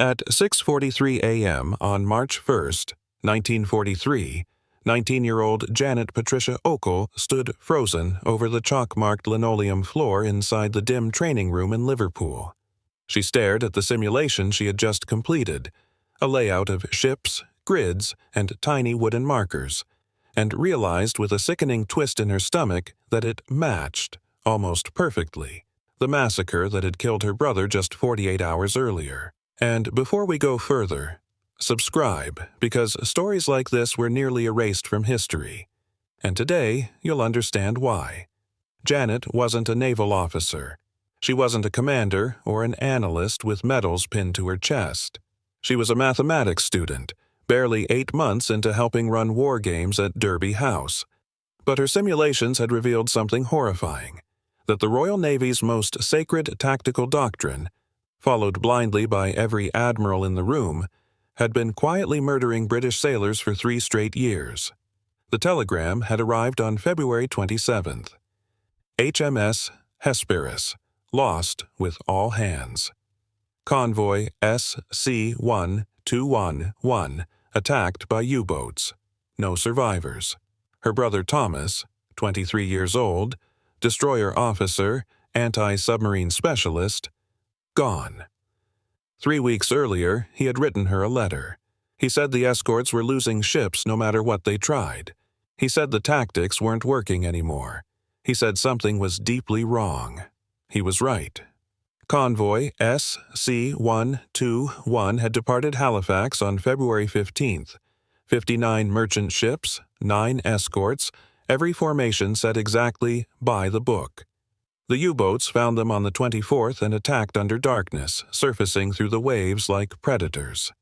At 6:43 a.m. on March 1st, 1943, 19-year-old Janet Patricia Okel stood frozen over the chalk-marked linoleum floor inside the dim training room in Liverpool. She stared at the simulation she had just completed, a layout of ships, grids, and tiny wooden markers, and realized with a sickening twist in her stomach that it matched, almost perfectly, the massacre that had killed her brother just 48 hours earlier. And before we go further, subscribe, because stories like this were nearly erased from history. And today, you'll understand why. Janet wasn't a naval officer. She wasn't a commander or an analyst with medals pinned to her chest. She was a mathematics student, barely 8 months into helping run war games at Derby House. But her simulations had revealed something horrifying, that the Royal Navy's most sacred tactical doctrine, followed blindly by every admiral in the room, had been quietly murdering British sailors for 3 straight years. The telegram had arrived on February 27th. HMS Hesperus, lost with all hands. Convoy SC-1211, attacked by U-boats. No survivors. Her brother Thomas, 23 years old, destroyer officer, anti-submarine specialist, gone. 3 weeks earlier, he had written her a letter. He said the escorts were losing ships no matter what they tried. He said the tactics weren't working anymore. He said something was deeply wrong. He was right. Convoy SC-121 had departed Halifax on February 15th. 59 merchant ships, 9 escorts, every formation set exactly by the book. The U-boats found them on the 24th and attacked under darkness, surfacing through the waves like predators.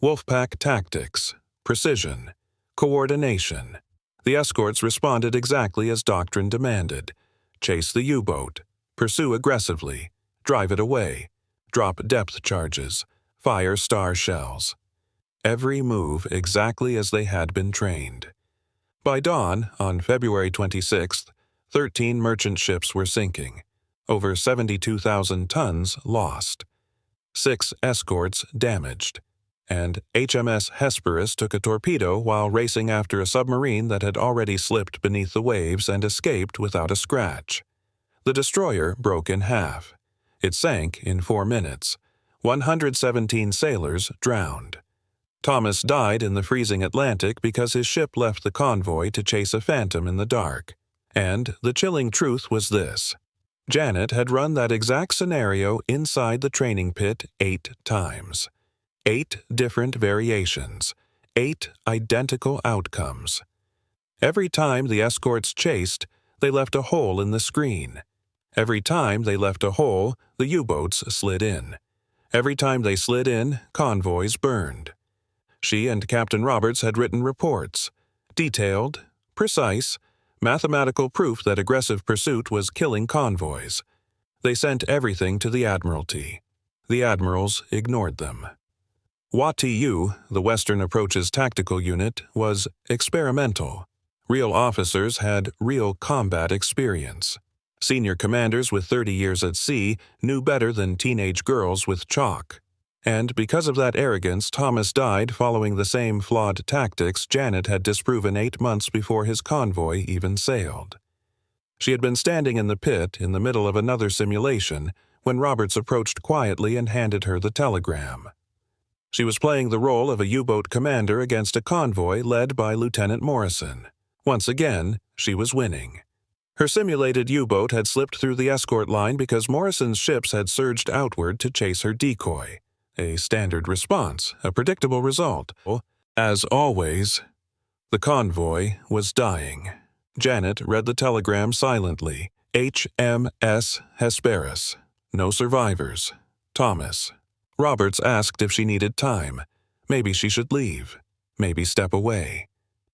Wolfpack tactics, precision, coordination. The escorts responded exactly as doctrine demanded. Chase the U-boat, pursue aggressively, drive it away, drop depth charges, fire star shells. Every move exactly as they had been trained. By dawn, on February 26th, 13 merchant ships were sinking, over 72,000 tons lost, 6 escorts damaged, and HMS Hesperus took a torpedo while racing after a submarine that had already slipped beneath the waves and escaped without a scratch. The destroyer broke in half. It sank in 4 minutes. 117 sailors drowned. Thomas died in the freezing Atlantic because his ship left the convoy to chase a phantom in the dark. And the chilling truth was this. Janet had run that exact scenario inside the training pit 8 times. 8 different variations. 8 identical outcomes. Every time the escorts chased, they left a hole in the screen. Every time they left a hole, the U-boats slid in. Every time they slid in, convoys burned. She and Captain Roberts had written reports. Detailed, precise, mathematical proof that aggressive pursuit was killing convoys. They sent everything to the Admiralty. The admirals ignored them. WATU, the Western Approaches Tactical Unit, was experimental. Real officers had real combat experience. Senior commanders with 30 years at sea knew better than teenage girls with chalk. And because of that arrogance, Thomas died following the same flawed tactics Janet had disproven 8 months before his convoy even sailed. She had been standing in the pit in the middle of another simulation when Roberts approached quietly and handed her the telegram. She was playing the role of a U-boat commander against a convoy led by Lieutenant Morrison. Once again, she was winning. Her simulated U-boat had slipped through the escort line because Morrison's ships had surged outward to chase her decoy. A standard response, a predictable result. As always, the convoy was dying. Janet read the telegram silently. HMS Hesperus. No survivors. Thomas. Roberts asked if she needed time. Maybe she should leave. Maybe step away.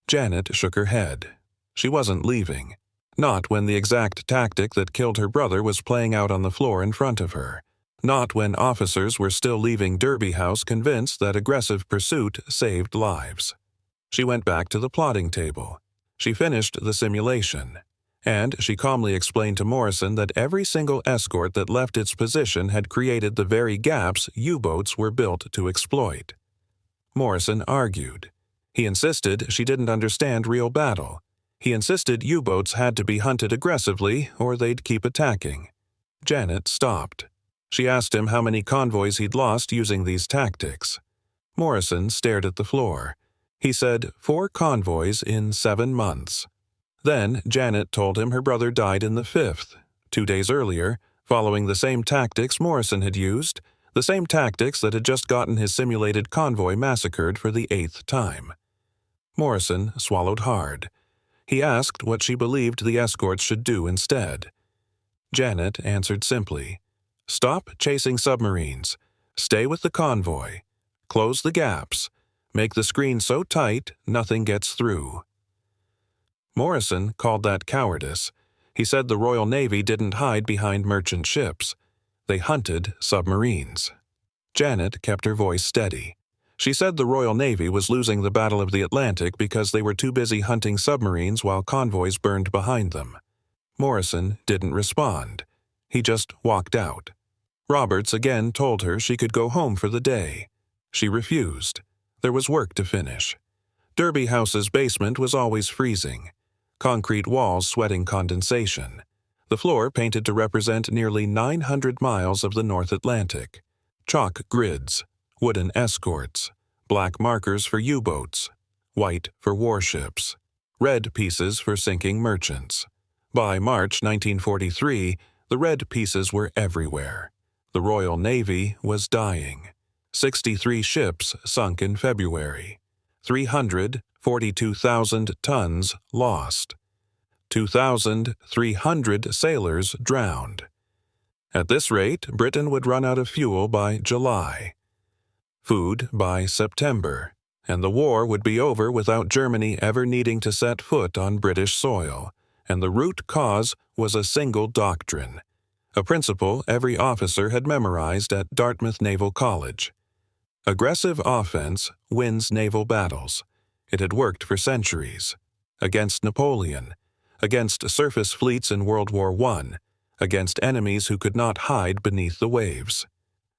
Janet shook her head. She wasn't leaving. Not when the exact tactic that killed her brother was playing out on the floor in front of her. Not when officers were still leaving Derby House convinced that aggressive pursuit saved lives. She went back to the plotting table. She finished the simulation. And she calmly explained to Morrison that every single escort that left its position had created the very gaps U-boats were built to exploit. Morrison argued. He insisted she didn't understand real battle. He insisted U-boats had to be hunted aggressively or they'd keep attacking. Janet stopped. She asked him how many convoys he'd lost using these tactics. Morrison stared at the floor. He said 4 convoys in 7 months. Then Janet told him her brother died in the 5th. 2 days earlier, following the same tactics Morrison had used, the same tactics that had just gotten his simulated convoy massacred for the 8th time. Morrison swallowed hard. He asked what she believed the escorts should do instead. Janet answered simply, "Stop chasing submarines. Stay with the convoy. Close the gaps. Make the screen so tight nothing gets through." Morrison called that cowardice. He said the Royal Navy didn't hide behind merchant ships. They hunted submarines. Janet kept her voice steady. She said the Royal Navy was losing the Battle of the Atlantic because they were too busy hunting submarines while convoys burned behind them. Morrison didn't respond. He just walked out. Roberts again told her she could go home for the day. She refused. There was work to finish. Derby House's basement was always freezing. Concrete walls sweating condensation. The floor painted to represent nearly 900 miles of the North Atlantic. Chalk grids, wooden escorts, black markers for U-boats, white for warships, red pieces for sinking merchants. By March 1943, the red pieces were everywhere. The Royal Navy was dying. 63 ships sunk in February. 342,000 tons lost. 2,300 sailors drowned. At this rate, Britain would run out of fuel by July, food by September, and the war would be over without Germany ever needing to set foot on British soil. And the root cause was a single doctrine, a principle every officer had memorized at Dartmouth Naval College. Aggressive offense wins naval battles. It had worked for centuries. Against Napoleon, against surface fleets in World War I, against enemies who could not hide beneath the waves.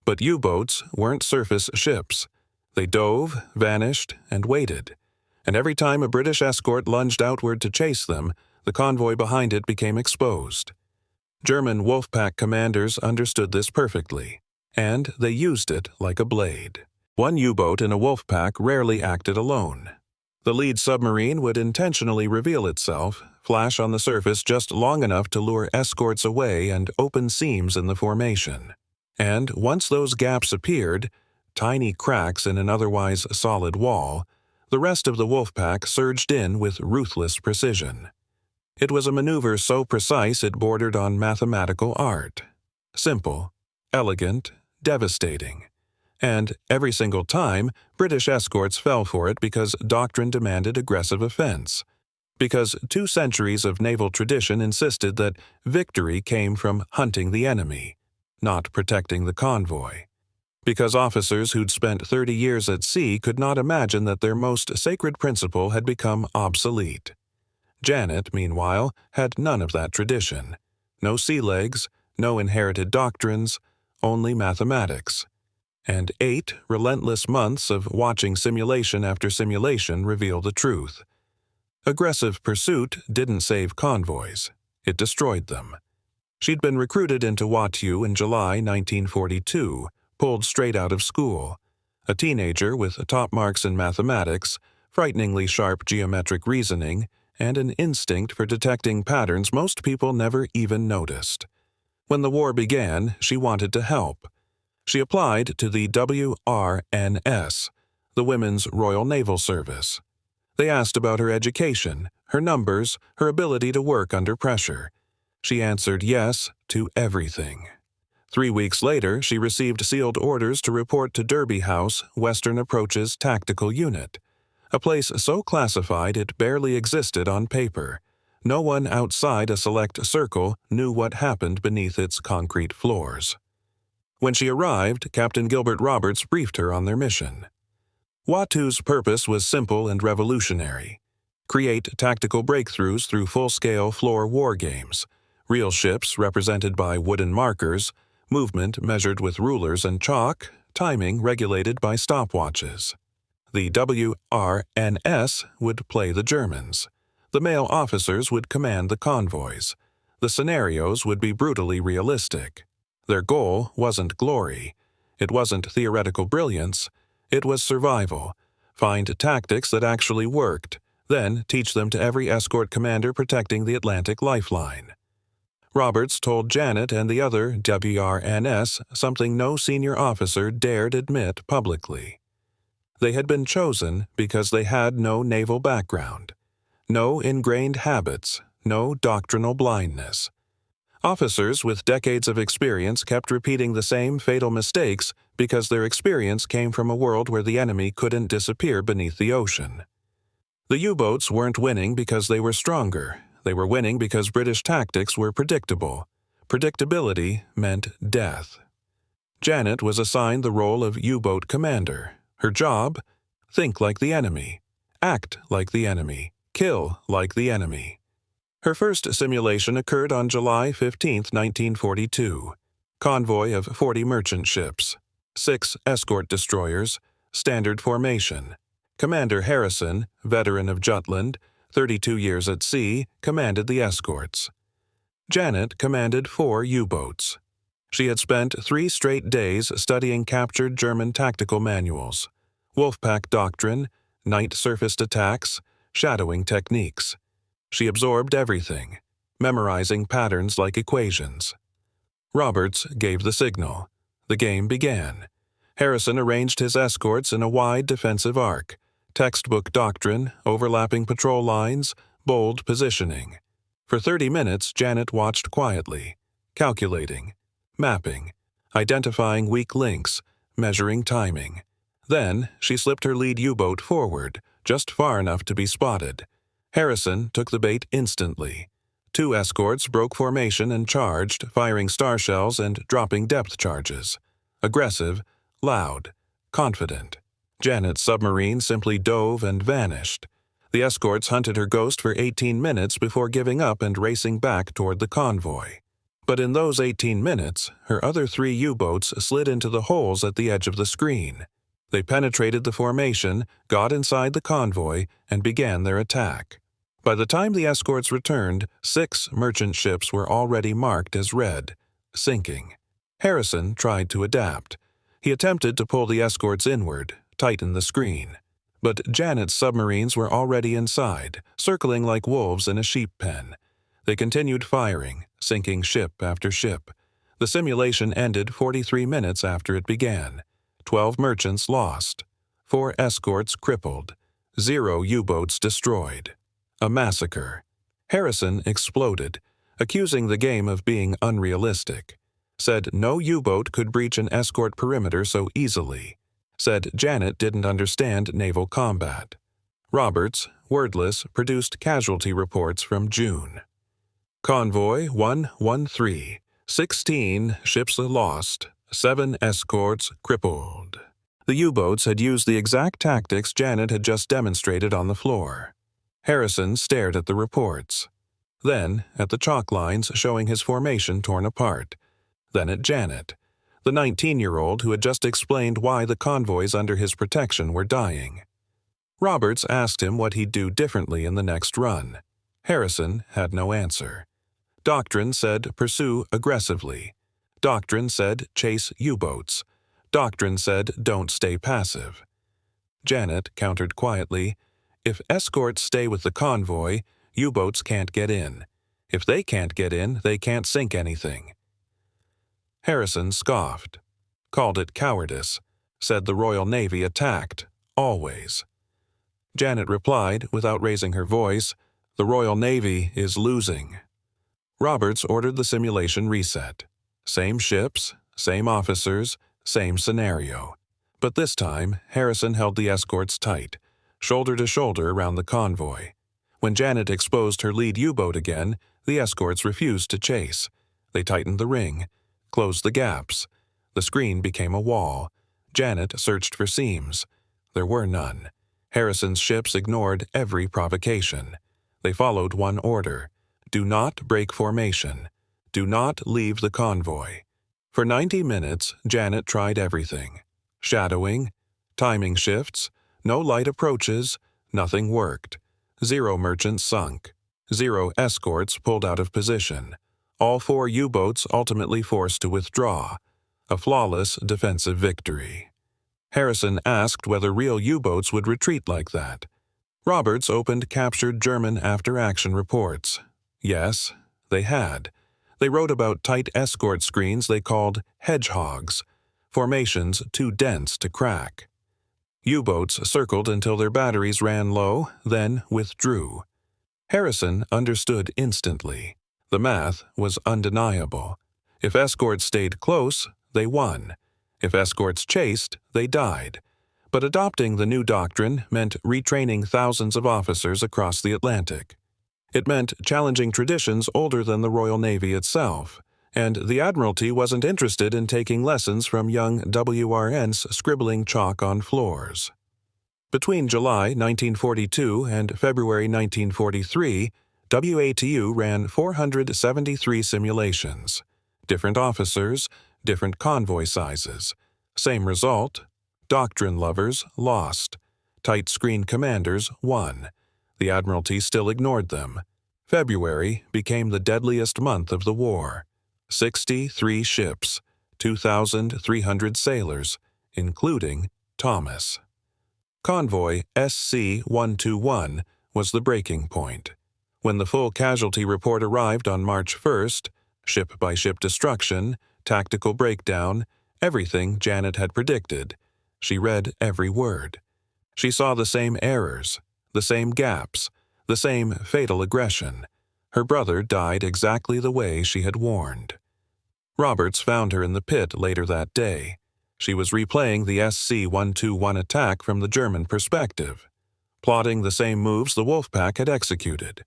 But U-boats weren't surface ships. They dove, vanished, and waited. And every time a British escort lunged outward to chase them, the convoy behind it became exposed. German Wolfpack commanders understood this perfectly, and they used it like a blade. One U-boat in a Wolfpack rarely acted alone. The lead submarine would intentionally reveal itself, flash on the surface just long enough to lure escorts away and open seams in the formation. And once those gaps appeared, tiny cracks in an otherwise solid wall, the rest of the Wolfpack surged in with ruthless precision. It was a maneuver so precise it bordered on mathematical art. Simple, elegant, devastating. And every single time, British escorts fell for it because doctrine demanded aggressive offense. Because 2 centuries of naval tradition insisted that victory came from hunting the enemy, not protecting the convoy. Because officers who'd spent 30 years at sea could not imagine that their most sacred principle had become obsolete. Janet, meanwhile, had none of that tradition. No sea legs, no inherited doctrines, only mathematics. And 8 relentless months of watching simulation after simulation reveal the truth. Aggressive pursuit didn't save convoys. It destroyed them. She'd been recruited into WATU in July 1942, pulled straight out of school. A teenager with top marks in mathematics, frighteningly sharp geometric reasoning, and an instinct for detecting patterns most people never even noticed. When the war began, she wanted to help. She applied to the WRNS, the Women's Royal Naval Service. They asked about her education, her numbers, her ability to work under pressure. She answered yes to everything. 3 weeks later, she received sealed orders to report to Derby House, Western Approach's tactical unit, a place so classified it barely existed on paper. No one outside a select circle knew what happened beneath its concrete floors. When she arrived, Captain Gilbert Roberts briefed her on their mission. WATU's purpose was simple and revolutionary. Create tactical breakthroughs through full-scale floor war games. Real ships represented by wooden markers, movement measured with rulers and chalk, timing regulated by stopwatches. The WRNS would play the Germans. The male officers would command the convoys. The scenarios would be brutally realistic. Their goal wasn't glory. It wasn't theoretical brilliance. It was survival. Find tactics that actually worked, then teach them to every escort commander protecting the Atlantic lifeline. Roberts told Janet and the other WRNS something no senior officer dared admit publicly. They had been chosen because they had no naval background, no ingrained habits, no doctrinal blindness. Officers with decades of experience kept repeating the same fatal mistakes because their experience came from a world where the enemy couldn't disappear beneath the ocean. The U-boats weren't winning because they were stronger. They were winning because British tactics were predictable. Predictability meant death. Janet was assigned the role of U-boat commander. Her job? Think like the enemy. Act like the enemy. Kill like the enemy. Her first simulation occurred on July 15, 1942. Convoy of 40 merchant ships. 6 escort destroyers. Standard formation. Commander Harrison, veteran of Jutland, 32 years at sea, commanded the escorts. Janet commanded 4 U-boats. She had spent 3 straight days studying captured German tactical manuals, Wolfpack doctrine, night surfaced attacks, shadowing techniques. She absorbed everything, memorizing patterns like equations. Roberts gave the signal. The game began. Harrison arranged his escorts in a wide defensive arc, textbook doctrine, overlapping patrol lines, bold positioning. For 30 minutes, Janet watched quietly, calculating, mapping, identifying weak links, measuring timing. Then, she slipped her lead U-boat forward, just far enough to be spotted. Harrison took the bait instantly. 2 escorts broke formation and charged, firing star shells and dropping depth charges. Aggressive, loud, confident. Janet's submarine simply dove and vanished. The escorts hunted her ghost for 18 minutes before giving up and racing back toward the convoy. But in those 18 minutes, her other 3 U-boats slid into the holes at the edge of the screen. They penetrated the formation, got inside the convoy, and began their attack. By the time the escorts returned, 6 merchant ships were already marked as red, sinking. Harrison tried to adapt. He attempted to pull the escorts inward, tighten the screen. But Janet's submarines were already inside, circling like wolves in a sheep pen. They continued firing, sinking ship after ship. The simulation ended 43 minutes after it began. 12 merchants lost. 4 escorts crippled. 0 U-boats destroyed. A massacre. Harrison exploded, accusing the game of being unrealistic. Said no U-boat could breach an escort perimeter so easily. Said Janet didn't understand naval combat. Roberts, wordless, produced casualty reports from June. Convoy 113. 16 ships lost. 7 escorts crippled. The U-boats had used the exact tactics Janet had just demonstrated on the floor. Harrison stared at the reports. Then at the chalk lines showing his formation torn apart. Then at Janet, the 19-year-old who had just explained why the convoys under his protection were dying. Roberts asked him what he'd do differently in the next run. Harrison had no answer. Doctrine said pursue aggressively. Doctrine said chase U-boats. Doctrine said don't stay passive. Janet countered quietly, if escorts stay with the convoy, U-boats can't get in. If they can't get in, they can't sink anything. Harrison scoffed, called it cowardice, said the Royal Navy attacked, always. Janet replied, without raising her voice, the Royal Navy is losing. Roberts ordered the simulation reset. Same ships, same officers, same scenario. But this time, Harrison held the escorts tight, shoulder to shoulder around the convoy. When Janet exposed her lead U-boat again, the escorts refused to chase. They tightened the ring, closed the gaps. The screen became a wall. Janet searched for seams. There were none. Harrison's ships ignored every provocation. They followed one order: do not break formation. Do not leave the convoy. For 90 minutes, Janet tried everything: shadowing, timing shifts, no light approaches. Nothing worked. 0 merchants sunk. 0 escorts pulled out of position. All 4 U-boats ultimately forced to withdraw. A flawless defensive victory. Harrison asked whether real U-boats would retreat like that. Roberts opened captured German after-action reports. Yes, they had. They wrote about tight escort screens they called hedgehogs, formations too dense to crack. U-boats circled until their batteries ran low, then withdrew. Harrison understood instantly. The math was undeniable. If escorts stayed close, they won. If escorts chased, they died. But adopting the new doctrine meant retraining thousands of officers across the Atlantic. It meant challenging traditions older than the Royal Navy itself, and the Admiralty wasn't interested in taking lessons from young WRNs scribbling chalk on floors. Between July 1942 and February 1943, WATU ran 473 simulations. Different officers, different convoy sizes. Same result: doctrine lovers lost. Tight screen commanders won. The Admiralty still ignored them. February became the deadliest month of the war. 63 ships, 2,300 sailors, including Thomas. Convoy SC-121 was the breaking point. When the full casualty report arrived on March 1st, ship-by-ship destruction, tactical breakdown, everything Janet had predicted. She read every word. She saw the same errors, the same gaps, the same fatal aggression. Her brother died exactly the way she had warned. Roberts found her in the pit later that day. She was replaying the SC-121 attack from the German perspective, plotting the same moves the Wolfpack had executed.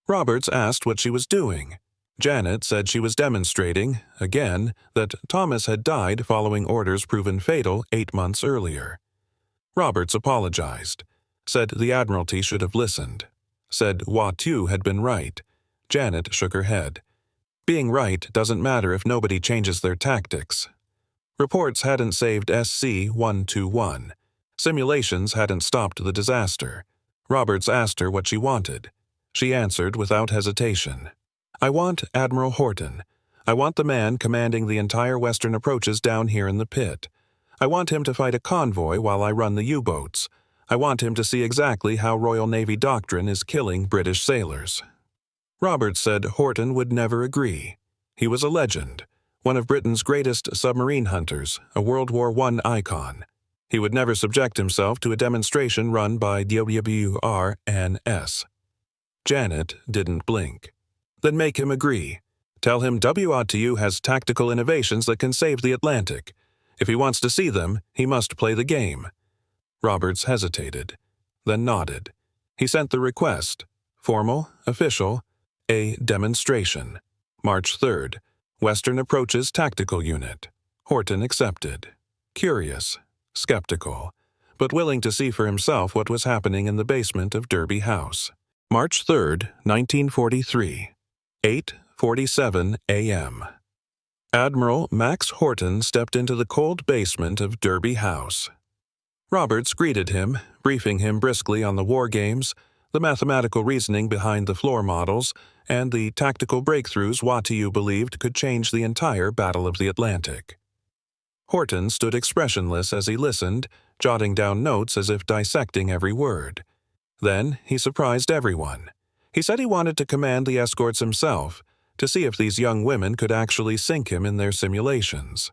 Roberts asked what she was doing. Janet said she was demonstrating, again, that Thomas had died following orders proven fatal 8 months earlier. Roberts apologized, said the Admiralty should have listened, said Watu had been right. Janet shook her head. Being right doesn't matter if nobody changes their tactics. Reports hadn't saved SC-121. Simulations hadn't stopped the disaster. Roberts asked her what she wanted. She answered without hesitation. I want Admiral Horton. I want the man commanding the entire western approaches down here in the pit. I want him to fight a convoy while I run the U-boats. I want him to see exactly how Royal Navy doctrine is killing British sailors. Roberts said Horton would never agree. He was a legend, one of Britain's greatest submarine hunters, a World War I icon. He would never subject himself to a demonstration run by WRNS. Janet didn't blink. Then make him agree. Tell him WRTU has tactical innovations that can save the Atlantic. If he wants to see them, he must play the game. Roberts hesitated, then nodded. He sent the request. Formal, official, a demonstration. March 3rd. Western Approaches Tactical Unit. Horton accepted. Curious, skeptical, but willing to see for himself what was happening in the basement of Derby House. March 3rd, 1943. 8:47 a.m. Admiral Max Horton stepped into the cold basement of Derby House. Roberts greeted him, briefing him briskly on the war games, the mathematical reasoning behind the floor models, and the tactical breakthroughs Watu believed could change the entire Battle of the Atlantic. Horton stood expressionless as he listened, jotting down notes as if dissecting every word. Then he surprised everyone. He said he wanted to command the escorts himself, to see if these young women could actually sink him in their simulations.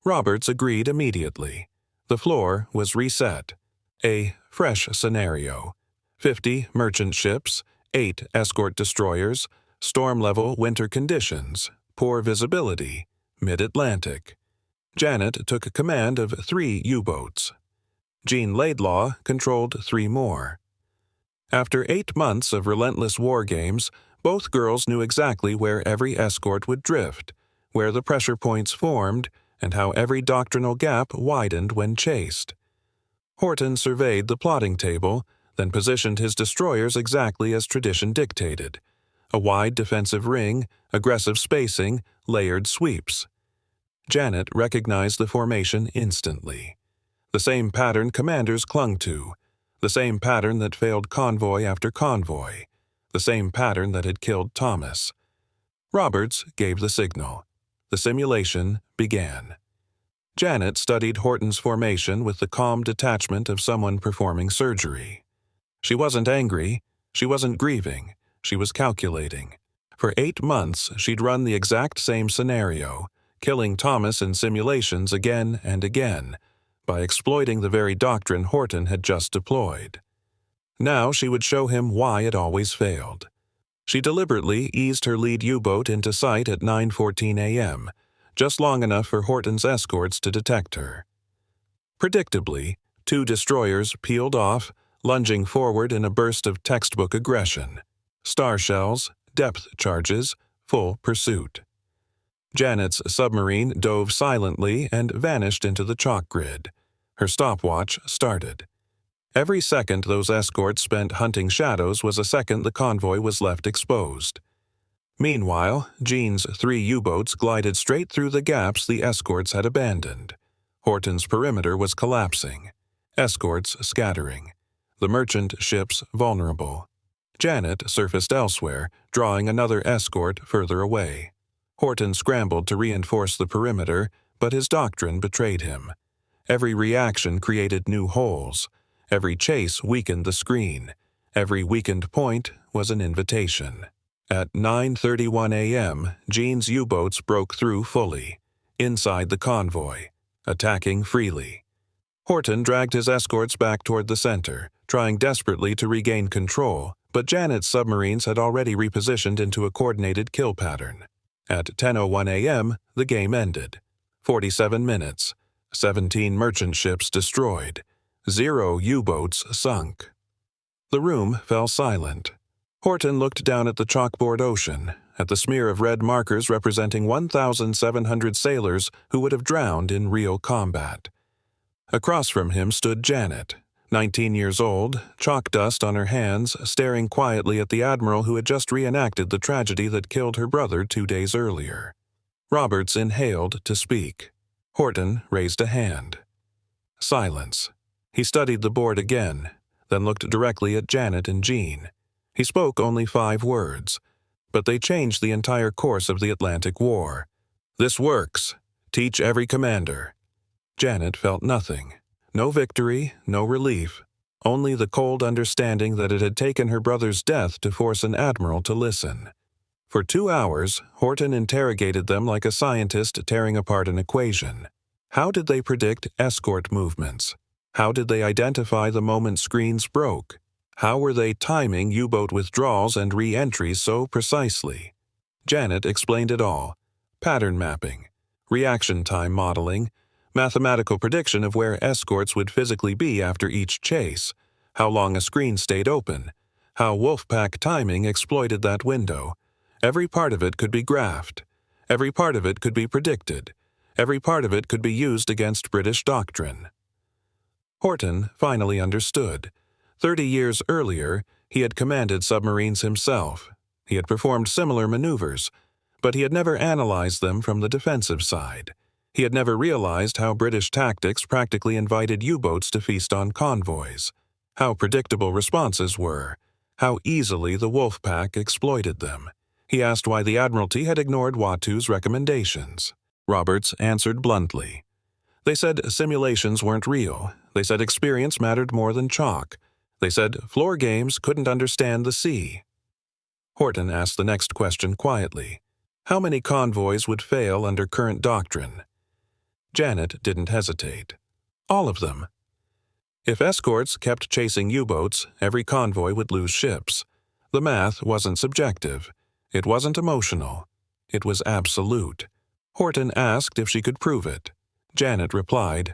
Roberts agreed immediately. The floor was reset. A fresh scenario. 50 merchant ships, 8 escort destroyers, storm-level winter conditions, poor visibility, mid-Atlantic. Janet took command of 3 U-boats. Jean Laidlaw controlled 3 more. After 8 months of relentless war games, both girls knew exactly where every escort would drift, where the pressure points formed, and how every doctrinal gap widened when chased. Horton surveyed the plotting table, then positioned his destroyers exactly as tradition dictated. A wide defensive ring, aggressive spacing, layered sweeps. Janet recognized the formation instantly. The same pattern commanders clung to, the same pattern that failed convoy after convoy, the same pattern that had killed Thomas. Roberts gave the signal. The simulation began. Janet studied Horton's formation with the calm detachment of someone performing surgery. She wasn't angry, she wasn't grieving, she was calculating. For 8 months, she'd run the exact same scenario, killing Thomas in simulations again and again, by exploiting the very doctrine Horton had just deployed. Now she would show him why it always failed. She deliberately eased her lead U-boat into sight at 9:14 a.m., just long enough for Horton's escorts to detect her. Predictably, 2 destroyers peeled off, lunging forward in a burst of textbook aggression. Star shells, depth charges, full pursuit. Janet's submarine dove silently and vanished into the chalk grid. Her stopwatch started. Every second those escorts spent hunting shadows was a second the convoy was left exposed. Meanwhile, Jean's 3 U-boats glided straight through the gaps the escorts had abandoned. Horton's perimeter was collapsing. Escorts scattering. The merchant ships vulnerable. Janet surfaced elsewhere, drawing another escort further away. Horton scrambled to reinforce the perimeter, but his doctrine betrayed him. Every reaction created new holes. Every chase weakened the screen. Every weakened point was an invitation. At 9:31 a.m., Jean's U-boats broke through fully, inside the convoy, attacking freely. Horton dragged his escorts back toward the center, trying desperately to regain control, but Janet's submarines had already repositioned into a coordinated kill pattern. At 10:01 a.m., the game ended. 47 minutes, 17 merchant ships destroyed, 0 U-boats sunk. The room fell silent. Horton looked down at the chalkboard ocean, at the smear of red markers representing 1,700 sailors who would have drowned in real combat. Across from him stood Janet, 19 years old, chalk dust on her hands, staring quietly at the admiral who had just reenacted the tragedy that killed her brother 2 days earlier. Roberts inhaled to speak. Horton raised a hand. Silence. He studied the board again, then looked directly at Janet and Jean. He spoke only 5 words, but they changed the entire course of the Atlantic War. "This works. Teach every commander." Janet felt nothing. No victory, no relief, only the cold understanding that it had taken her brother's death to force an admiral to listen. For 2 hours, Horton interrogated them like a scientist tearing apart an equation. How did they predict escort movements? How did they identify the moment screens broke? How were they timing U-boat withdrawals and re-entries so precisely? Janet explained it all. Pattern mapping, reaction time modeling, mathematical prediction of where escorts would physically be after each chase, how long a screen stayed open, how Wolfpack timing exploited that window. Every part of it could be graphed. Every part of it could be predicted. Every part of it could be used against British doctrine. Horton finally understood. 30 years earlier, he had commanded submarines himself. He had performed similar maneuvers, but he had never analyzed them from the defensive side. He had never realized how British tactics practically invited U-boats to feast on convoys, how predictable responses were, how easily the Wolfpack exploited them. He asked why the Admiralty had ignored Wattu's recommendations. Roberts answered bluntly. They said simulations weren't real. They said experience mattered more than chalk. They said floor games couldn't understand the sea. Horton asked the next question quietly. How many convoys would fail under current doctrine? Janet didn't hesitate. All of them. If escorts kept chasing U-boats, every convoy would lose ships. The math wasn't subjective. It wasn't emotional. It was absolute. Horton asked if she could prove it. Janet replied,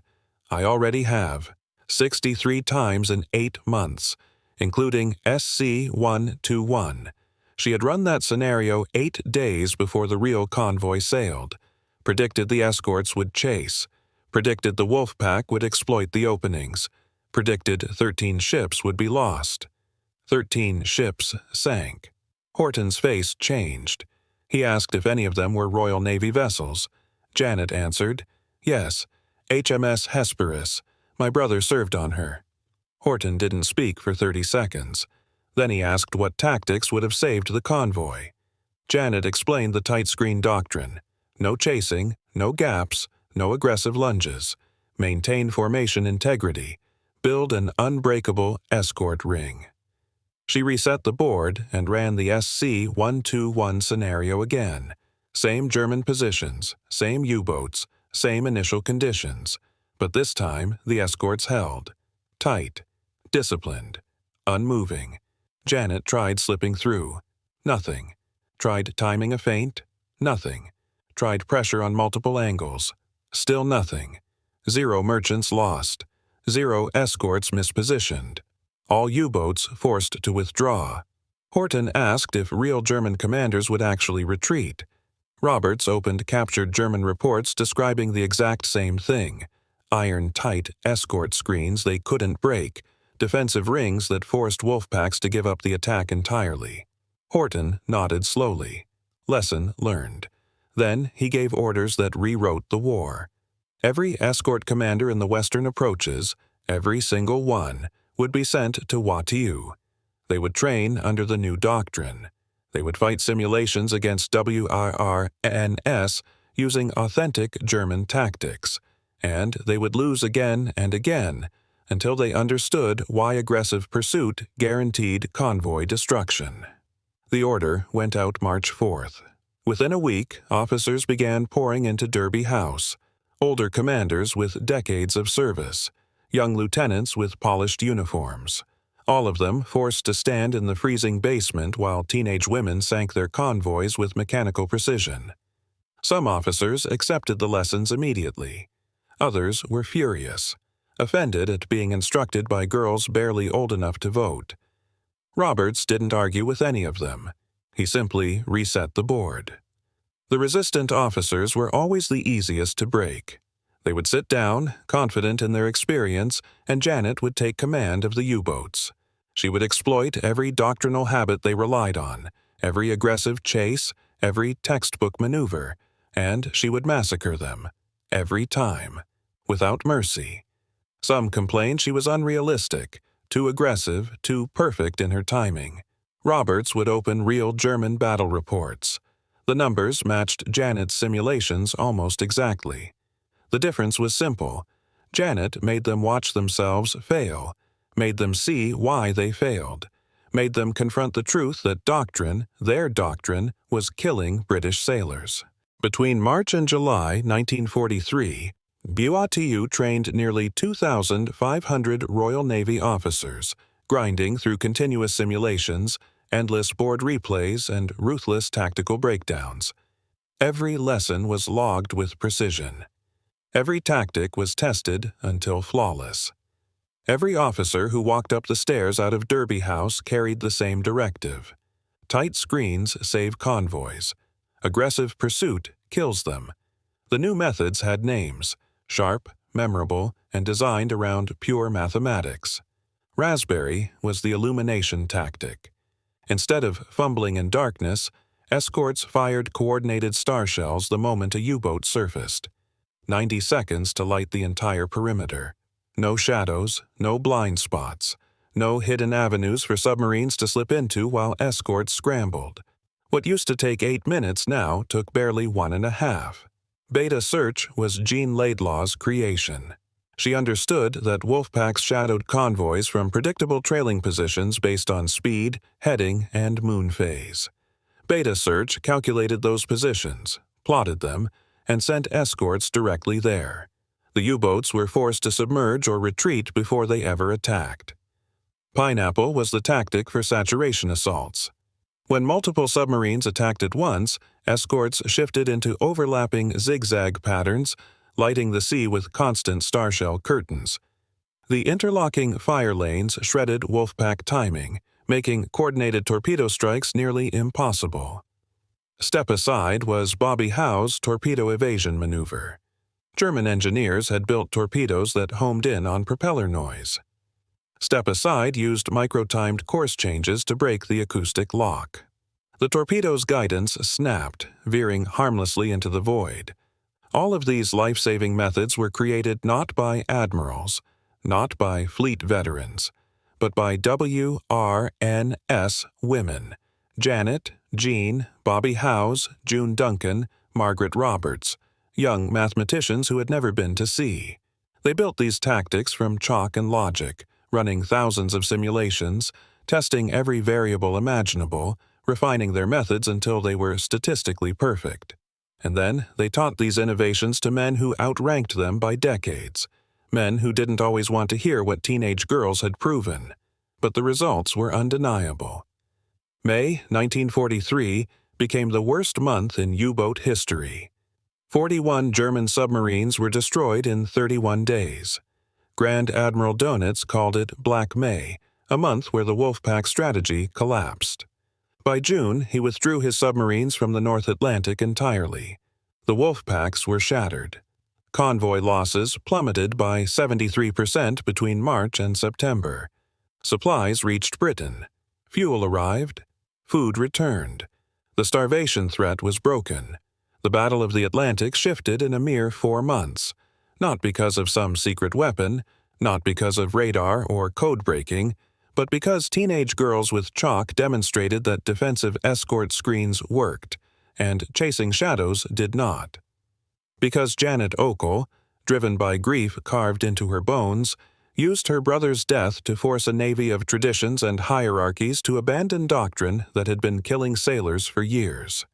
I already have. 63 times in 8 months, including SC-121. She had run that scenario 8 days before the real convoy sailed, predicted the escorts would chase, predicted the Wolfpack would exploit the openings, Predicted 13 ships would be lost. 13 ships sank. Horton's face changed. He asked if any of them were Royal Navy vessels. Janet answered, "Yes, HMS Hesperus. My brother served on her." Horton didn't speak for 30 seconds. Then he asked what tactics would have saved the convoy. Janet explained the tight screen doctrine. No chasing, no gaps, no aggressive lunges. Maintain formation integrity. Build an unbreakable escort ring. She reset the board and ran the SC-121 scenario again. Same German positions, same U-boats, same initial conditions. But this time, the escorts held. Tight. Disciplined. Unmoving. Janet tried slipping through. Nothing. Tried timing a feint. Nothing. Tried pressure on multiple angles. Still nothing. 0 merchants lost. 0 escorts mispositioned. All U-boats forced to withdraw. Horton asked if real German commanders would actually retreat. Roberts opened captured German reports describing the exact same thing. Iron-tight escort screens they couldn't break, defensive rings that forced wolfpacks to give up the attack entirely. Horton nodded slowly. Lesson learned. Then he gave orders that rewrote the war. Every escort commander in the western approaches, every single one, would be sent to Watiu. They would train under the new doctrine. They would fight simulations against WIRNS using authentic German tactics, and they would lose again and again until they understood why aggressive pursuit guaranteed convoy destruction. The order went out March 4th. Within a week, officers began pouring into Derby House, older commanders with decades of service, young lieutenants with polished uniforms, all of them forced to stand in the freezing basement while teenage women sank their convoys with mechanical precision. Some officers accepted the lessons immediately. Others were furious, offended at being instructed by girls barely old enough to vote. Roberts didn't argue with any of them. He simply reset the board. The resistant officers were always the easiest to break. They would sit down, confident in their experience, and Janet would take command of the U-boats. She would exploit every doctrinal habit they relied on, every aggressive chase, every textbook maneuver, and she would massacre them, every time, without mercy. Some complained she was unrealistic, too aggressive, too perfect in her timing. Roberts would open real German battle reports. The numbers matched Janet's simulations almost exactly. The difference was simple. Janet made them watch themselves fail, made them see why they failed, made them confront the truth that doctrine, their doctrine, was killing British sailors. Between March and July 1943, Watiu trained nearly 2,500 Royal Navy officers, grinding through continuous simulations, endless board replays, and ruthless tactical breakdowns. Every lesson was logged with precision. Every tactic was tested until flawless. Every officer who walked up the stairs out of Derby House carried the same directive. Tight screens save convoys. Aggressive pursuit kills them. The new methods had names, sharp, memorable, and designed around pure mathematics. Raspberry was the illumination tactic. Instead of fumbling in darkness, escorts fired coordinated star shells the moment a U-boat surfaced. 90 seconds to light the entire perimeter. No shadows, no blind spots, no hidden avenues for submarines to slip into while escorts scrambled. What used to take 8 minutes now took barely 1.5. Beta search was Jean Laidlaw's creation. She understood that wolfpacks shadowed convoys from predictable trailing positions based on speed, heading, and moon phase. Beta search calculated those positions, plotted them, and sent escorts directly there. The U-boats were forced to submerge or retreat before they ever attacked. Pineapple was the tactic for saturation assaults. When multiple submarines attacked at once, escorts shifted into overlapping zigzag patterns, lighting the sea with constant starshell curtains. The interlocking fire lanes shredded wolfpack timing, making coordinated torpedo strikes nearly impossible. Step aside was Bobby Howe's torpedo evasion maneuver. German engineers had built torpedoes that homed in on propeller noise. Step Aside used micro-timed course changes to break the acoustic lock. The torpedo's guidance snapped, veering harmlessly into the void. All of these life-saving methods were created not by admirals, not by fleet veterans, but by WRNS women: Janet, Jean, Bobby Howes, June Duncan, Margaret Roberts, young mathematicians who had never been to sea. They built these tactics from chalk and logic, running thousands of simulations, testing every variable imaginable, refining their methods until they were statistically perfect. And then they taught these innovations to men who outranked them by decades, men who didn't always want to hear what teenage girls had proven. But the results were undeniable. May 1943 became the worst month in U-boat history. 41 German submarines were destroyed in 31 days. Grand Admiral Dönitz called it Black May, a month where the Wolfpack strategy collapsed. By June, he withdrew his submarines from the North Atlantic entirely. The Wolfpacks were shattered. Convoy losses plummeted by 73% between March and September. Supplies reached Britain. Fuel arrived. Food returned. The starvation threat was broken. The Battle of the Atlantic shifted in a mere 4 months, not because of some secret weapon, not because of radar or code breaking, but because teenage girls with chalk demonstrated that defensive escort screens worked, and chasing shadows did not. Because Janet Okel, driven by grief carved into her bones, used her brother's death to force a navy of traditions and hierarchies to abandon doctrine that had been killing sailors for years.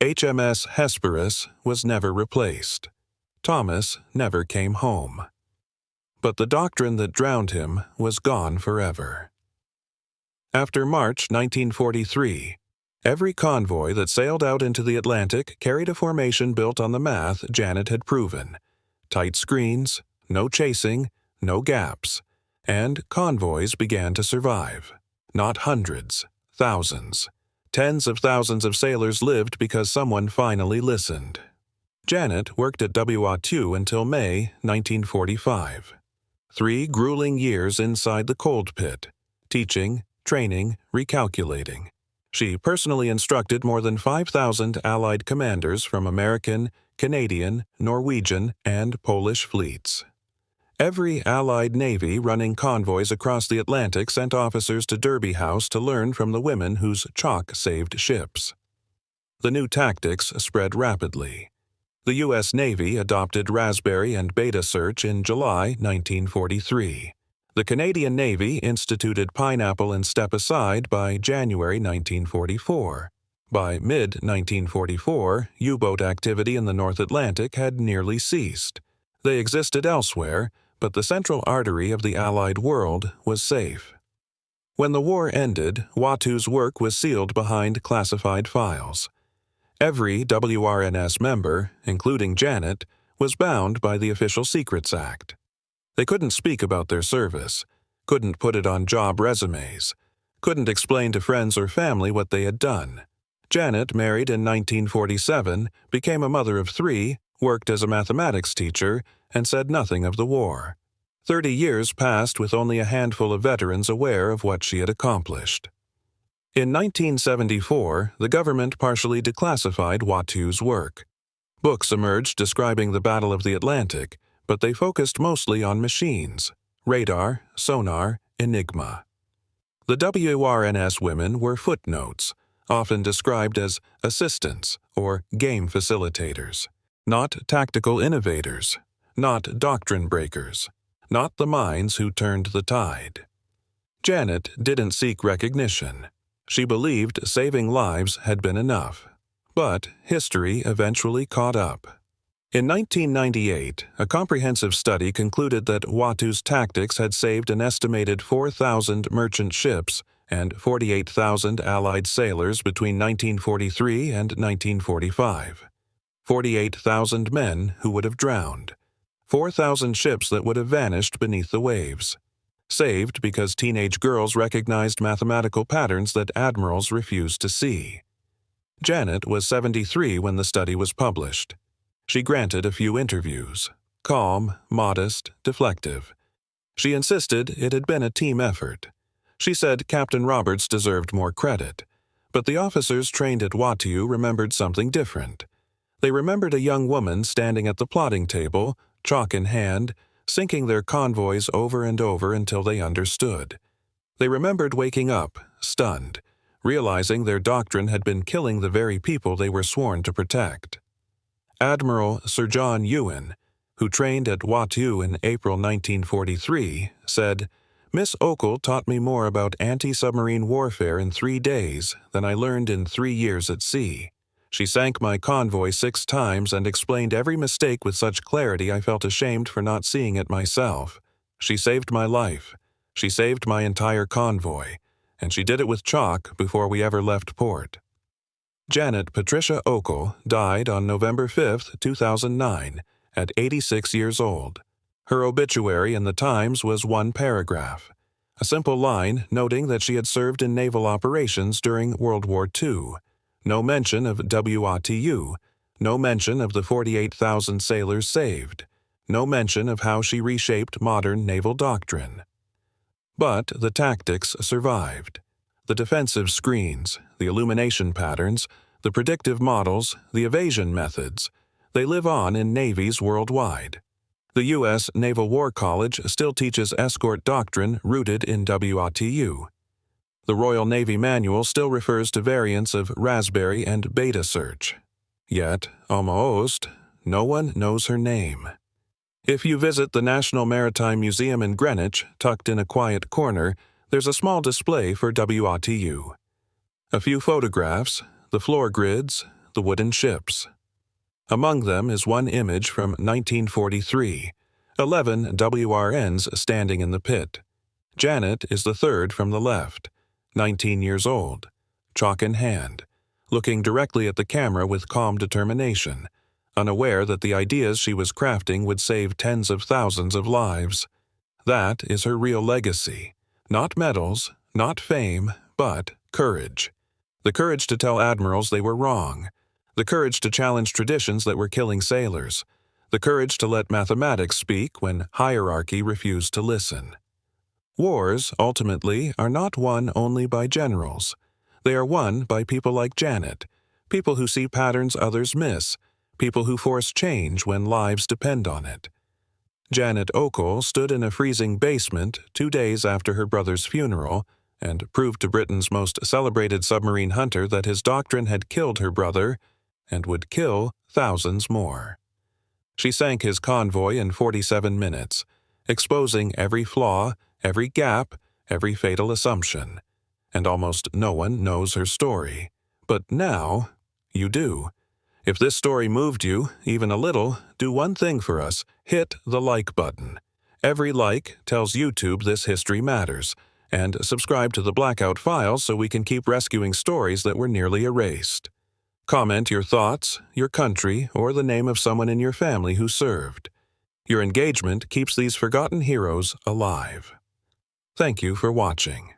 HMS Hesperus was never replaced. Thomas never came home. But the doctrine that drowned him was gone forever. After March 1943, every convoy that sailed out into the Atlantic carried a formation built on the math Janet had proven: tight screens, no chasing, no gaps, and convoys began to survive. Not hundreds, thousands. Tens of thousands of sailors lived because someone finally listened. Janet worked at WA2 until May 1945. 3 grueling years inside the cold pit, teaching, training, recalculating. She personally instructed more than 5,000 Allied commanders from American, Canadian, Norwegian, and Polish fleets. Every Allied navy running convoys across the Atlantic sent officers to Derby House to learn from the women whose chalk saved ships. The new tactics spread rapidly. The U.S. Navy adopted Raspberry and Beta Search in July 1943. The Canadian Navy instituted Pineapple and Step Aside by January 1944. By mid-1944, U-boat activity in the North Atlantic had nearly ceased. They existed elsewhere, but the central artery of the Allied world was safe. When the war ended, Watu's work was sealed behind classified files. Every WRNS member, including Janet, was bound by the Official Secrets Act. They couldn't speak about their service, couldn't put it on job resumes, couldn't explain to friends or family what they had done. Janet married in 1947, became a mother of 3, worked as a mathematics teacher, and said nothing of the war. 30 years passed with only a handful of veterans aware of what she had accomplished. In 1974, the government partially declassified Watu's work. Books emerged describing the Battle of the Atlantic, but they focused mostly on machines: radar, sonar, Enigma. The WRNS women were footnotes, often described as assistants or game facilitators, not tactical innovators, not doctrine breakers, not the minds who turned the tide. Janet didn't seek recognition. She believed saving lives had been enough. But history eventually caught up. In 1998, a comprehensive study concluded that Watu's tactics had saved an estimated 4,000 merchant ships and 48,000 Allied sailors between 1943 and 1945. 48,000 men who would have drowned. 4,000 ships that would have vanished beneath the waves. Saved because teenage girls recognized mathematical patterns that admirals refused to see. Janet was 73 when the study was published. She granted a few interviews, calm, modest, deflective. She insisted it had been a team effort. She said Captain Roberts deserved more credit, but the officers trained at Watu remembered something different. They remembered a young woman standing at the plotting table, chalk in hand, syncing their convoys over and over until they understood. They remembered waking up, stunned, realizing their doctrine had been killing the very people they were sworn to protect. Admiral Sir John Ewan, who trained at Watu in April 1943, said, "Miss Okel taught me more about anti-submarine warfare in 3 days than I learned in 3 years at sea. She sank my convoy 6 times and explained every mistake with such clarity I felt ashamed for not seeing it myself. She saved my life. She saved my entire convoy, and she did it with chalk before we ever left port." Janet Patricia Okel died on November 5, 2009, at 86 years old. Her obituary in the Times was 1 paragraph, a simple line noting that she had served in naval operations during World War II. No mention of WATU, no mention of the 48,000 sailors saved, no mention of how she reshaped modern naval doctrine. But the tactics survived. The defensive screens, the illumination patterns, the predictive models, the evasion methods, they live on in navies worldwide. The U.S. Naval War College still teaches escort doctrine rooted in WATU. The Royal Navy Manual still refers to variants of Raspberry and Beta Search. Yet, almost, no one knows her name. If you visit the National Maritime Museum in Greenwich, tucked in a quiet corner, there's a small display for WATU. A few photographs, the floor grids, the wooden ships. Among them is one image from 1943, 11 WRNs standing in the pit. Janet is the third from the left, 19 years old, chalk in hand, looking directly at the camera with calm determination, unaware that the ideas she was crafting would save tens of thousands of lives. That is her real legacy. Not medals, not fame, but courage. The courage to tell admirals they were wrong. The courage to challenge traditions that were killing sailors. The courage to let mathematics speak when hierarchy refused to listen. Wars, ultimately, are not won only by generals. They are won by people like Janet, people who see patterns others miss, people who force change when lives depend on it. Janet Okel stood in a freezing basement 2 days after her brother's funeral and proved to Britain's most celebrated submarine hunter that his doctrine had killed her brother and would kill thousands more. She sank his convoy in 47 minutes, exposing every flaw, every gap, every fatal assumption. And almost no one knows her story. But now, you do. If this story moved you, even a little, do one thing for us: hit the like button. Every like tells YouTube this history matters, and subscribe to the Blackout Files so we can keep rescuing stories that were nearly erased. Comment your thoughts, your country, or the name of someone in your family who served. Your engagement keeps these forgotten heroes alive. Thank you for watching.